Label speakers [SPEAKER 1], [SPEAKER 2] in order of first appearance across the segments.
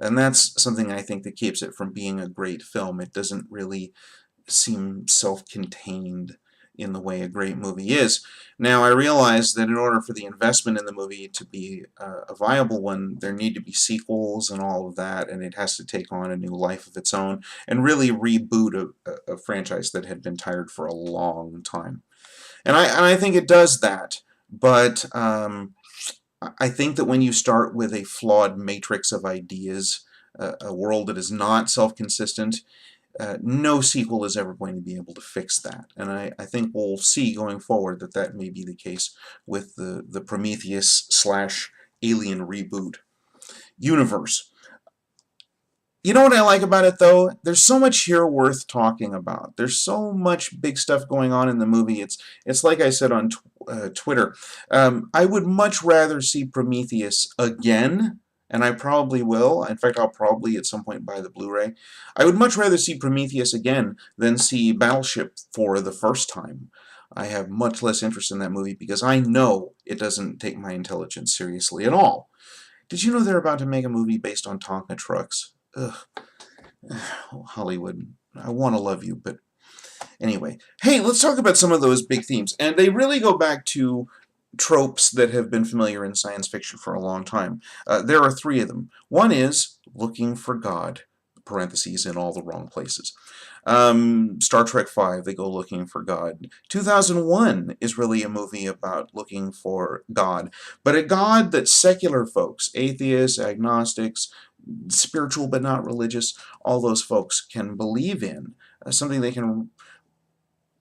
[SPEAKER 1] And that's something I think that keeps it from being a great film. It doesn't really seem self-contained in the way a great movie is. Now, I realize that in order for the investment in the movie to be a viable one, there need to be sequels and all of that, and it has to take on a new life of its own and really reboot a franchise that had been tired for a long time. And I think it does that, but I think that when you start with a flawed matrix of ideas, a world that is not self-consistent, no sequel is ever going to be able to fix that. And I think we'll see going forward that that may be the case with the Prometheus slash Alien reboot universe. You know what I like about it, though? There's so much here worth talking about. There's so much big stuff going on in the movie. It's like I said on Twitter. I would much rather see Prometheus again, and I probably will. In fact, I'll probably at some point buy the Blu-ray. I would much rather see Prometheus again than see Battleship for the first time. I have much less interest in that movie because I know it doesn't take my intelligence seriously at all. Did you know they're about to make a movie based on Tonka trucks? Ugh. Hollywood, I want to love you, but anyway. Hey, let's talk about some of those big themes. And they really go back to tropes that have been familiar in science fiction for a long time. There are three of them. One is looking for God, parentheses, in all the wrong places. Star Trek V, they go looking for God. 2001 is really a movie about looking for God, but a God that secular folks, atheists, agnostics, spiritual but not religious, all those folks can believe in, something they can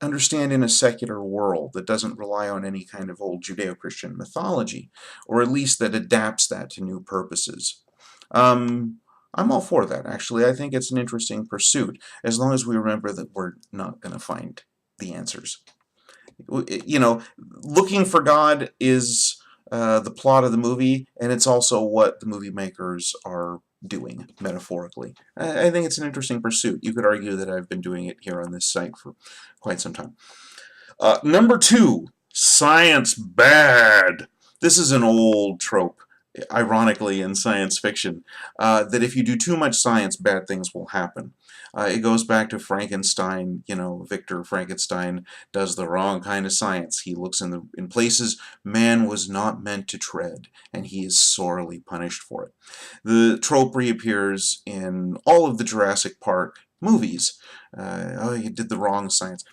[SPEAKER 1] understand in a secular world that doesn't rely on any kind of old Judeo-Christian mythology, or at least that adapts that to new purposes. I'm all for that, actually. I think it's an interesting pursuit, as long as we remember that we're not going to find the answers. You know, looking for God is the plot of the movie, and it's also what the movie makers are doing, metaphorically. I think it's an interesting pursuit. You could argue that I've been doing it here on this site for quite some time. Number two, science bad. This is an old trope, ironically, in science fiction, that if you do too much science, bad things will happen. It goes back to Frankenstein. You know, Victor Frankenstein does the wrong kind of science. He looks in places man was not meant to tread, and he is sorely punished for it. The trope reappears in all of the Jurassic Park movies. Oh, you did the wrong science.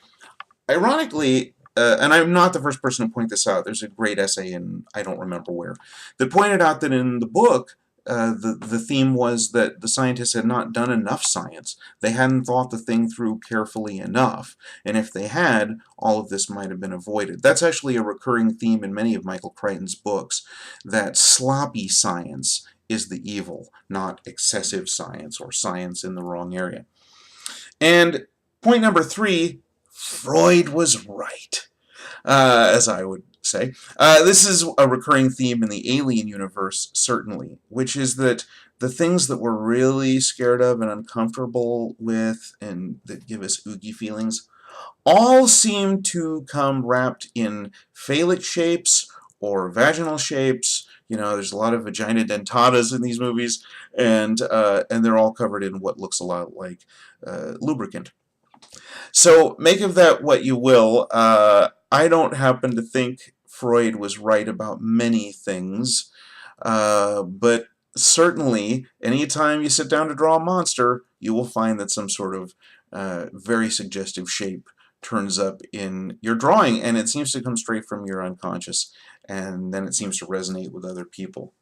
[SPEAKER 1] Ironically, and I'm not the first person to point this out, there's a great essay in, I don't remember where, that pointed out that in the book, the theme was that the scientists had not done enough science. They hadn't thought the thing through carefully enough. And if they had, all of this might have been avoided. That's actually a recurring theme in many of Michael Crichton's books, that sloppy science is the evil, not excessive science or science in the wrong area. And point number three, Freud was right, as I would say. This is a recurring theme in the Alien universe, certainly, which is that the things that we're really scared of and uncomfortable with and that give us oogie feelings all seem to come wrapped in phallic shapes or vaginal shapes. You know, there's a lot of vagina dentatas in these movies, and they're all covered in what looks a lot like lubricant. So make of that what you will. I don't happen to think Freud was right about many things, but certainly anytime you sit down to draw a monster, you will find that some sort of very suggestive shape turns up in your drawing, and it seems to come straight from your unconscious, and then it seems to resonate with other people.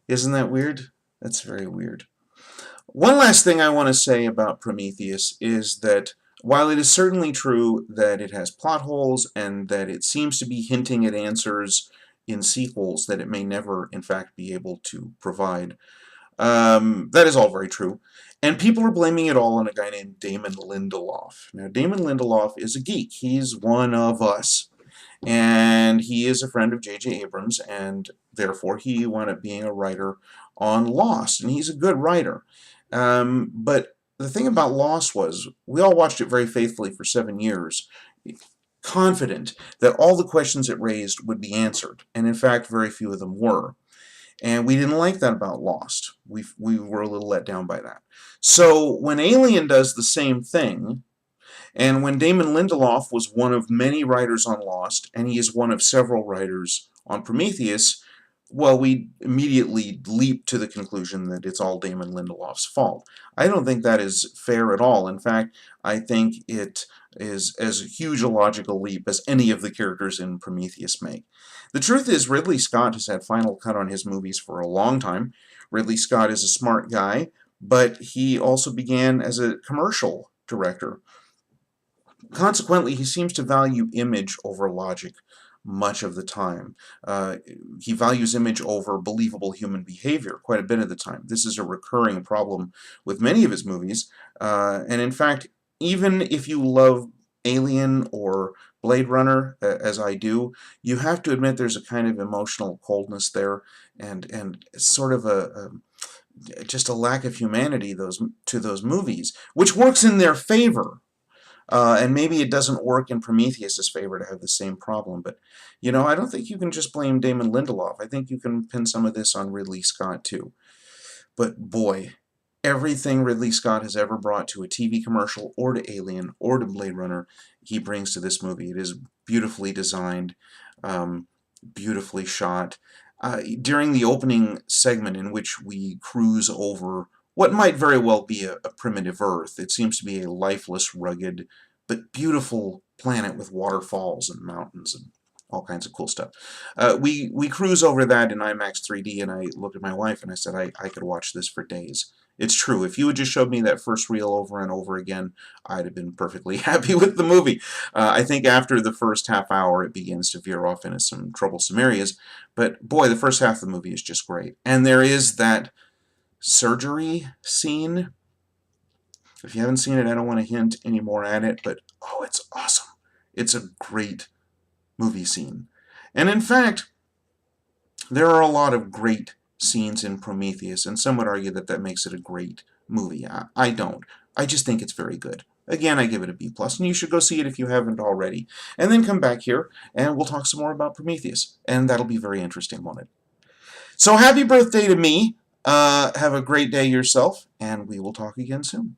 [SPEAKER 1] Isn't that weird? That's very weird. One last thing I want to say about Prometheus is that while it is certainly true that it has plot holes and that it seems to be hinting at answers in sequels that it may never, in fact, be able to provide, that is all very true. And people are blaming it all on a guy named Damon Lindelof. Now, Damon Lindelof is a geek. He's one of us. And he is a friend of J.J. Abrams, and therefore he wound up being a writer on Lost. And he's a good writer. But the thing about Lost was, we all watched it very faithfully for 7 years, confident that all the questions it raised would be answered. And in fact, very few of them were. And we didn't like that about Lost. We were a little let down by that. So when Alien does the same thing, and when Damon Lindelof was one of many writers on Lost, and he is one of several writers on Prometheus, well, we immediately leap to the conclusion that it's all Damon Lindelof's fault. I don't think that is fair at all. In fact, I think it is as huge a logical leap as any of the characters in Prometheus make. The truth is, Ridley Scott has had final cut on his movies for a long time. Ridley Scott is a smart guy, but he also began as a commercial director. Consequently, he seems to value image over logic much of the time. He values image over believable human behavior quite a bit of the time. This is a recurring problem with many of his movies. And in fact, even if you love Alien or Blade Runner, as I do, you have to admit there's a kind of emotional coldness there, and sort of just a lack of humanity to those movies, which works in their favor. And maybe it doesn't work in Prometheus' favor to have the same problem, but, I don't think you can just blame Damon Lindelof. I think you can pin some of this on Ridley Scott, too. But boy, everything Ridley Scott has ever brought to a TV commercial, or to Alien, or to Blade Runner, he brings to this movie. It is beautifully designed, beautifully shot. During the opening segment in which we cruise over what might very well be a primitive Earth. It seems to be a lifeless, rugged, but beautiful planet with waterfalls and mountains and all kinds of cool stuff. We cruise over that in IMAX 3D, and I looked at my wife and I said I could watch this for days. It's true. If you had just showed me that first reel over and over again, I'd have been perfectly happy with the movie. I think after the first half hour, it begins to veer off into some troublesome areas. But boy, the first half of the movie is just great. And there is that surgery scene. If you haven't seen it, I don't want to hint any more at it, but oh, it's awesome. It's a great movie scene. And in fact, there are a lot of great scenes in Prometheus, and some would argue that that makes it a great movie. I don't. I just think it's very good. Again, I give it a B+, and you should go see it if you haven't already. And then come back here, and we'll talk some more about Prometheus. And that'll be very interesting, won't it? So happy birthday to me. Have a great day yourself, and we will talk again soon.